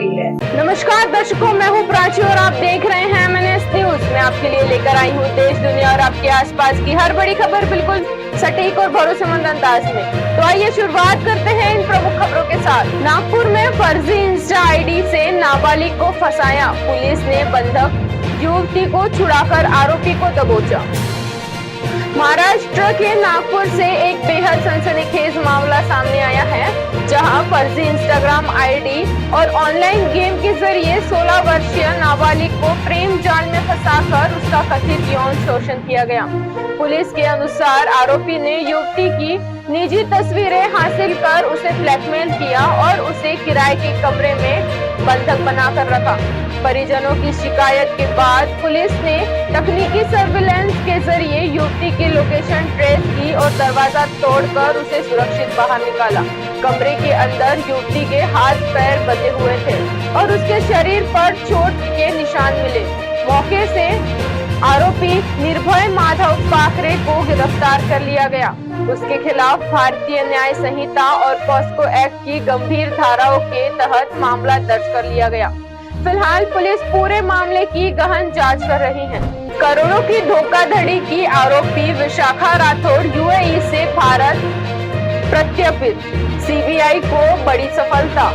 गई है। नमस्कार दर्शकों, मैं हूं प्राची और आप देख रहे हैं MNS न्यूज। मैं आपके लिए लेकर आई हूं देश दुनिया और आपके आसपास की हर बड़ी खबर बिल्कुल सटीक और भरोसेमंद अंदाज में। तो आइए शुरुआत करते हैं इन प्रमुख खबरों के साथ। नागपुर में फर्जी इंस्टा आईडी से नाबालिग को फंसाया, पुलिस ने बंधक युवती को छुड़ाकर आरोपी को दबोचा। महाराष्ट्र के नागपुर से एक बेहद सनसनीखेज मामला सामने आया है, जहां फर्जी इंस्टाग्राम आईडी और ऑनलाइन गेम के जरिए 16 वर्षीय नाबालिग को प्रेम जाल में फंसाकर उसका कथित यौन शोषण किया गया। पुलिस के अनुसार आरोपी ने युवती की निजी तस्वीरें हासिल कर उसे ब्लैकमेल किया और उसे किराए के कमरे में बंधक बनाकर रखा। परिजनों की शिकायत के बाद पुलिस ने तकनीकी सर्विलांस के जरिए युवती की लोकेशन ट्रेस की और दरवाजा तोड़कर उसे सुरक्षित बाहर निकाला। कमरे के अंदर युवती के हाथ पैर बंधे हुए थे और उसके शरीर पर चोट के निशान मिले। मौके से आरोपी निर्भय माधव पाखरे को गिरफ्तार कर लिया गया। उसके खिलाफ भारतीय न्याय संहिता और पॉस्को एक्ट की गंभीर धाराओं के तहत मामला दर्ज कर लिया गया। फिलहाल पुलिस पूरे मामले की गहन जांच कर रही है। करोड़ों की धोखाधड़ी की आरोपी विशाखा राठौड़ यूएई से भारत प्रत्यर्पित, सीबीआई को बड़ी सफलता।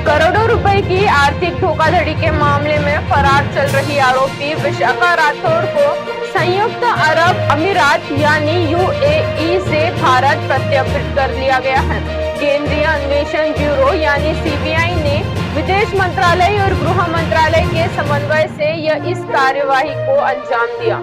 करोड़ों रुपए की आर्थिक धोखाधड़ी के मामले में फरार चल रही आरोपी विशाखा राठौड़ को संयुक्त अरब अमीरात यानी यूएई से भारत प्रत्यर्पित कर लिया गया है। केंद्रीय अन्वेषण ब्यूरो यानी सीबीआई ने विदेश मंत्रालय और गृह मंत्रालय के समन्वय से इस कार्यवाही को अंजाम दिया।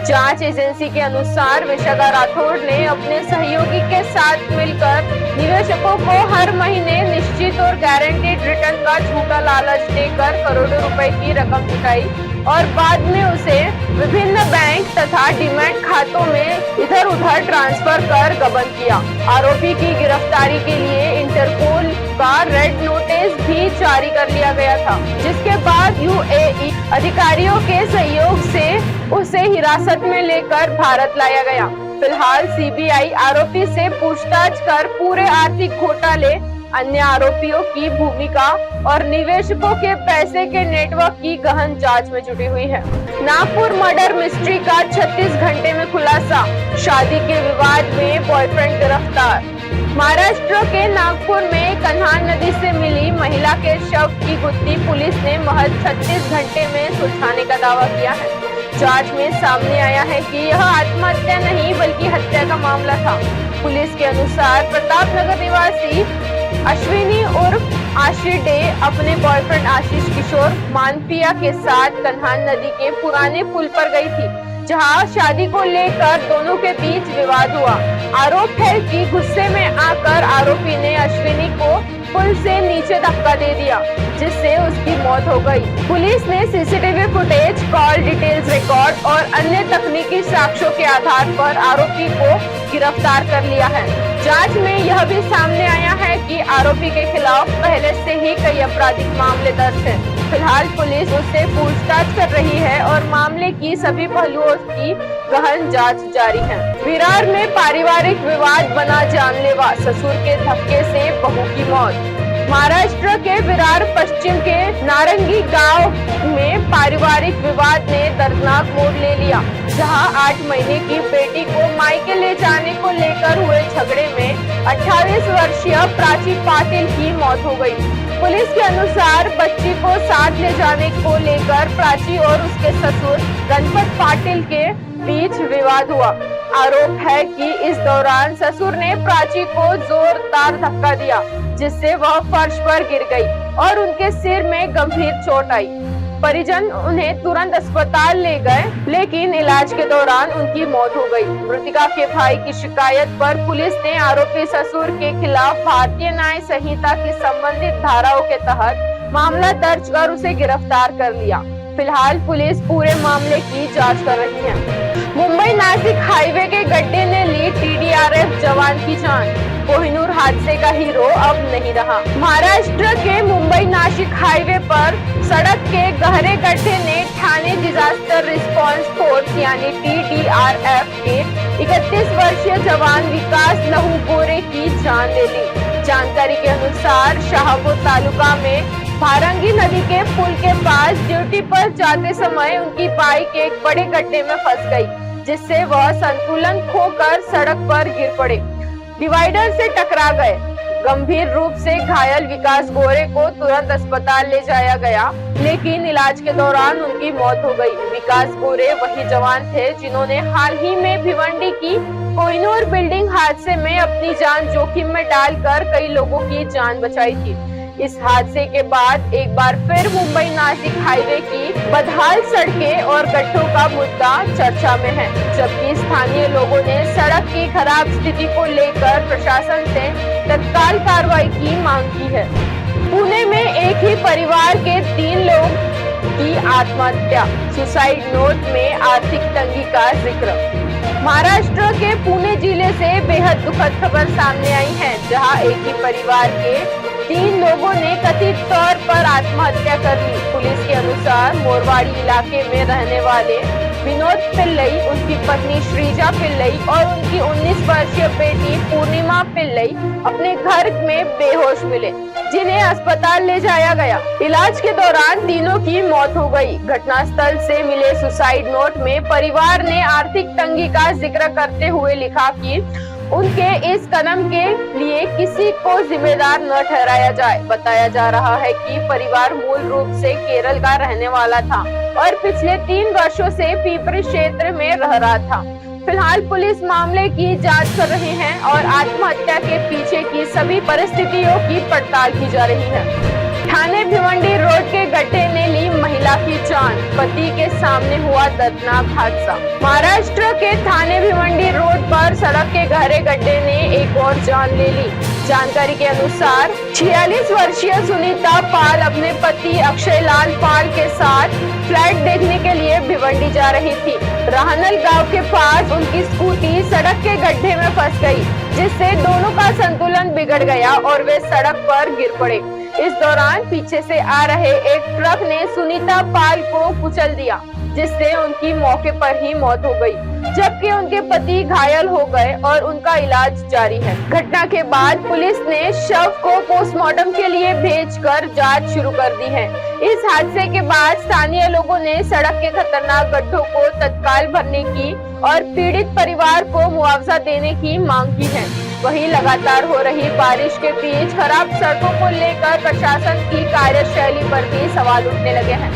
जांच एजेंसी के अनुसार विशाखा राठौड़ ने अपने सहयोगी के साथ मिलकर निवेशकों को हर महीने निश्चित और गारंटीड रिटर्न का झूठा लालच देकर करोड़ों रुपए की रकम जुटाई और बाद में उसे विभिन्न बैंक तथा डीमैट खातों में इधर उधर ट्रांसफर कर गबन किया। आरोपी की गिरफ्तारी के लिए इंटरपोल का रेड नोटिस भी जारी कर लिया गया था, जिसके बाद यूएई अधिकारियों के सहयोग से उसे हिरासत में लेकर भारत लाया गया। फिलहाल सीबीआई आरोपी से पूछताछ कर पूरे आर्थिक घोटाले, अन्य आरोपियों की भूमिका और निवेशकों के पैसे के नेटवर्क की गहन जांच में जुटी हुई है। नागपुर मर्डर मिस्ट्री का 36 घंटे में खुलासा, शादी के विवाद में बॉयफ्रेंड गिरफ्तार। महाराष्ट्र के नागपुर में कन्हान नदी से मिली महिला के शव की गुत्थी पुलिस ने महज 36 घंटे में सुलझाने का दावा किया है। जांच में सामने आया है कि यह आत्महत्या नहीं बल्कि हत्या का मामला था। पुलिस के अनुसार प्रतापनगर निवासी अश्विनी उर्फ आशी डे अपने बॉयफ्रेंड आशीष किशोर मानपिया के साथ कन्हान नदी के पुराने पुल पर गई थी, जहां शादी को लेकर दोनों के बीच विवाद हुआ। आरोप है कि गुस्से में आकर आरोपी ने अश्विनी को पुल से नीचे धक्का दे दिया, जिससे उसकी मौत हो गई। पुलिस ने CCTV footage, call details record और अन्य तकनीकी साक्ष्यों के आधार पर आरोपी को गिरफ्तार कर लिया है। जांच में यह भी सामने आया है कि आरोपी के खिलाफ पहले से ही कई आपराधिक मामले दर्ज हैं। फिलहाल पुलिस उससे पूछताछ कर रही है और मामले की सभी पहलुओं की गहन जांच जारी है। विरार में पारिवारिक विवाद बना जानलेवा, ससुर के धक्के से बहू की मौत। महाराष्ट्र के विरार पश्चिम के नारंगी गांव में पारिवारिक विवाद ने दर्दनाक मोड़ ले लिया, जहां 8 महीने की बेटी को मायके ले जाने को लेकर हुए झगड़े में 28 वर्षीय प्राची पाटिल की मौत हो गई। पुलिस के अनुसार बच्ची को साथ ले जाने को लेकर प्राची और उसके ससुर गणपत पाटिल के बीच विवाद हुआ। आरोप है कि इस दौरान ससुर ने प्राची को जोरदार धक्का दिया, जिससे वह फर्श पर गिर गई और उनके सिर में गंभीर चोट आई। परिजन उन्हें तुरंत अस्पताल ले गए, लेकिन इलाज के दौरान उनकी मौत हो गई। मृतका के भाई की शिकायत पर पुलिस ने आरोपी ससुर के खिलाफ भारतीय न्याय संहिता की संबंधित धाराओं के तहत मामला दर्ज कर उसे गिरफ्तार कर लिया। फिलहाल पुलिस पूरे मामले की जांच कर रही है। मुंबई नासिक हाईवे के गड्ढे ने ली TDRF जवान की जान, कोहिनूर हादसे का हीरो अब नहीं रहा। महाराष्ट्र के मुंबई नासिक हाईवे पर सड़क के गहरे गड्ढे ने ठाणे डिजास्टर रिस्पांस फोर्स यानी TDRF के 31 वर्षीय जवान विकास लहू गोरे की जान ले ली। जानकारी के अनुसार शाहपुर तालुका में भारंगी नदी के पुल के पास ड्यूटी पर जाते समय उनकी बाइक एक बड़े गड्ढे में फंस गई, जिससे वह संतुलन खोकर सड़क पर गिर पड़े, डिवाइडर से टकरा गए। गंभीर रूप से घायल विकास गोरे को तुरंत अस्पताल ले जाया गया, लेकिन इलाज के दौरान उनकी मौत हो गई। विकास गोरे वही जवान थे जिन्होंने हाल ही में भिवंडी की कोहिनूर बिल्डिंग हादसे में अपनी जान जोखिम में डालकर कई लोगों की जान बचाई थी। इस हादसे के बाद एक बार फिर मुंबई नासिक हाईवे की बदहाल सड़कें और गड्ढों का मुद्दा चर्चा में है, जबकि स्थानीय लोगों ने सड़क की खराब स्थिति को लेकर प्रशासन से तत्काल कार्रवाई की मांग की है। पुणे में एक ही परिवार के 3 लोग की आत्महत्या, सुसाइड नोट में आर्थिक तंगी का जिक्र। महाराष्ट्र के पुणे जिले से बेहद दुखद खबर सामने आई है, जहां एक ही परिवार के 3 लोगों ने कथित तौर पर आत्महत्या कर ली। पुलिस के अनुसार मोरवाड़ी इलाके में रहने वाले विनोद पिल्लई, उनकी पत्नी श्रीजा पिल्लई और उनकी 19 वर्षीय बेटी पूर्णिमा पिल्लई अपने घर में बेहोश मिले, जिन्हें अस्पताल ले जाया गया। इलाज के दौरान तीनों की मौत हो गई। घटनास्थल से मिले सुसाइड नोट में परिवार ने आर्थिक तंगी का जिक्र करते हुए लिखा कि उनके इस कदम के लिए किसी को जिम्मेदार न ठहराया जाए। बताया जा रहा है कि परिवार मूल रूप से केरल का रहने वाला था और पिछले 3 वर्षों से पीपरी क्षेत्र में रह रहा था। फिलहाल पुलिस मामले की जांच कर रही है और आत्महत्या के पीछे की सभी परिस्थितियों की पड़ताल की जा रही है। ठाणे भिवंडी रोड के गड्ढे ने ली महिला की जान, पति के सामने हुआ दर्दनाक हादसा। महाराष्ट्र के ठाणे भिवंडी रोड पर सड़क के गहरे गड्ढे ने एक और जान ले ली। जानकारी के अनुसार 46 वर्षीय सुनीता पाल अपने पति अक्षय लाल पाल के साथ फ्लैट देखने के लिए भिवंडी जा रही थी। राहनल गांव के पास उनकी स्कूटी सड़क के गड्ढे में फंस गई, जिससे दोनों का संतुलन बिगड़ गया और वे सड़क पर गिर पड़े। इस दौरान पीछे से आ रहे एक ट्रक ने सुनीता पाल को कुचल दिया, जिससे उनकी मौके पर ही मौत हो गई, जबकि उनके पति घायल हो गए और उनका इलाज जारी है। घटना के बाद पुलिस ने शव को पोस्टमार्टम के लिए भेजकर जांच शुरू कर दी है। इस हादसे के बाद स्थानीय लोगों ने सड़क के खतरनाक गड्ढों को तत्काल भरने की और पीड़ित परिवार को मुआवजा देने की मांग की है। वहीं लगातार हो रही बारिश के बीच खराब सड़कों को लेकर प्रशासन की कार्यशैली पर भी सवाल उठने लगे हैं।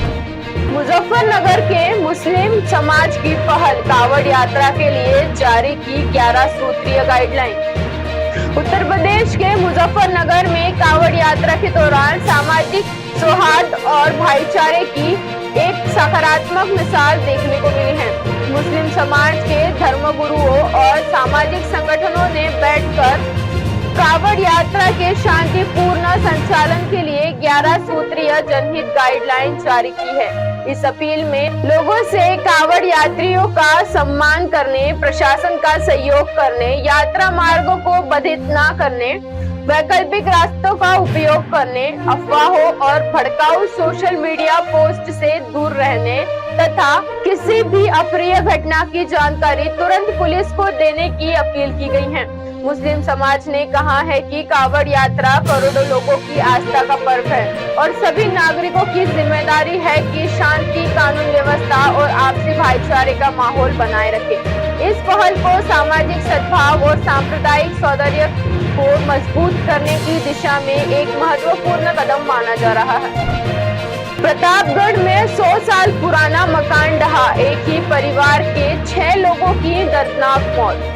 मुजफ्फरनगर के मुस्लिम समाज की पहल, कावड़ यात्रा के लिए जारी की 11 सूत्रीय गाइडलाइन। उत्तर प्रदेश के मुजफ्फरनगर में कावड़ यात्रा के दौरान सामाजिक सौहार्द और भाईचारे की एक सकारात्मक मिसाल देखने को मिली है। मुस्लिम समाज के धर्मगुरुओं और सामाजिक संगठनों ने बैठकर कावड़ यात्रा के शांतिपूर्ण संचालन के लिए 11 सूत्रीय जनहित गाइडलाइन जारी की है। इस अपील में लोगों से कावड़ यात्रियों का सम्मान करने, प्रशासन का सहयोग करने, यात्रा मार्गों को बाधित न करने, वैकल्पिक रास्तों का उपयोग करने, अफवाहों और भड़काऊ सोशल मीडिया पोस्ट से दूर रहने तथा किसी भी अप्रिय घटना की जानकारी तुरंत पुलिस को देने की अपील की गई है। मुस्लिम समाज ने कहा है कि कावड़ यात्रा करोड़ों लोगों की आस्था का पर्व है और सभी नागरिकों की जिम्मेदारी है कि शांति, कानून व्यवस्था और आपसी भाईचारे का माहौल बनाए रखे। इस पहल को सामाजिक सद्भाव और सांप्रदायिक सौंदर्य को मजबूत करने की दिशा में एक महत्वपूर्ण कदम माना जा रहा है। प्रतापगढ़ में 100 साल पुराना मकान ढहा, एक ही परिवार के 6 लोगों की दर्दनाक मौत।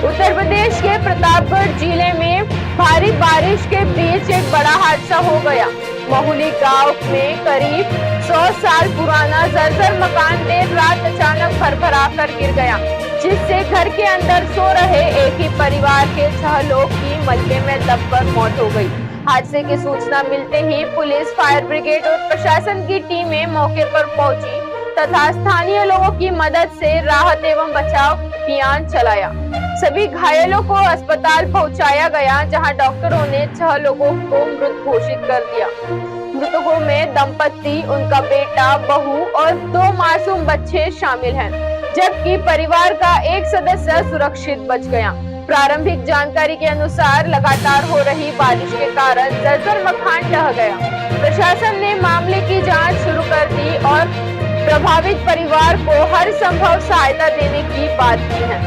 उत्तर प्रदेश के प्रतापगढ़ जिले में भारी बारिश के बीच एक बड़ा हादसा हो गया। महुली गांव में करीब 100 साल पुराना जर्जर मकान देर रात अचानक भरभरा कर गिर गया, जिससे घर के अंदर सो रहे एक ही परिवार के 6 लोग की मलबे में दबकर मौत हो गई। हादसे की सूचना मिलते ही पुलिस, फायर ब्रिगेड और प्रशासन की टीमें मौके पर पहुंची तथा स्थानीय लोगों की मदद से राहत एवं बचाव अभियान चलाया। सभी घायलों को अस्पताल पहुंचाया गया, जहां डॉक्टरों ने 6 लोगों को मृत घोषित कर दिया। मृतकों में दंपति, उनका बेटा, बहू और 2 मासूम बच्चे शामिल हैं, जबकि परिवार का एक सदस्य सुरक्षित बच गया। प्रारंभिक जानकारी के अनुसार लगातार हो रही बारिश के कारण जर्जर मकान ढह गया। प्रशासन ने मामले की जांच शुरू कर दी और प्रभावित परिवार को हर संभव सहायता देने की बात की है।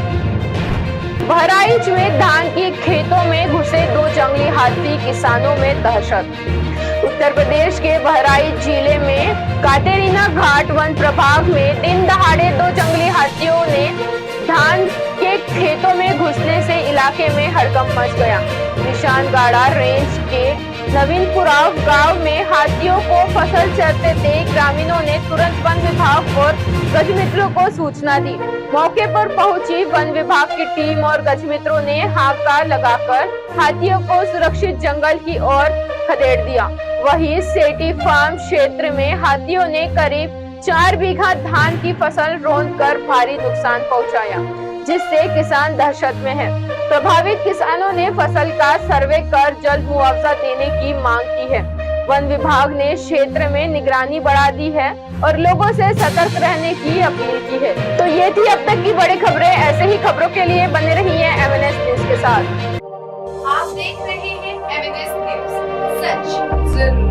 बहराइच में धान के खेतों में घुसे 2 जंगली हाथी, किसानों में दहशत। उत्तर प्रदेश के बहराइच जिले में काटेरीना घाट वन प्रभाग में दिन दहाड़े 2 जंगली हाथियों ने धान के खेतों में घुसने से इलाके में हड़कंप मच गया। निशानगाड़ा रेंज के नवीनपुरा गांव में हाथियों को फसल चरते देख ग्रामीणों ने तुरंत वन विभाग और गजमित्रों को सूचना दी। मौके पर पहुंची वन विभाग की टीम और गजमित्रों ने हाका लगाकर हाथियों को सुरक्षित जंगल की ओर खदेड़ दिया। वहीं सेठी फार्म क्षेत्र में हाथियों ने करीब 4 बीघा धान की फसल रौंदकर भारी नुकसान पहुंचाया, जिससे किसान दहशत में है। प्रभावित किसानों ने फसल का सर्वे कर जल्द मुआवजा देने की मांग की है। वन विभाग ने क्षेत्र में निगरानी बढ़ा दी है और लोगों से सतर्क रहने की अपील की है। तो ये थी अब तक की बड़ी खबरें। ऐसे ही खबरों के लिए बने रहिए MNS न्यूज के साथ। आप देख रहे हैं MNS न्यूज, सच जरूर।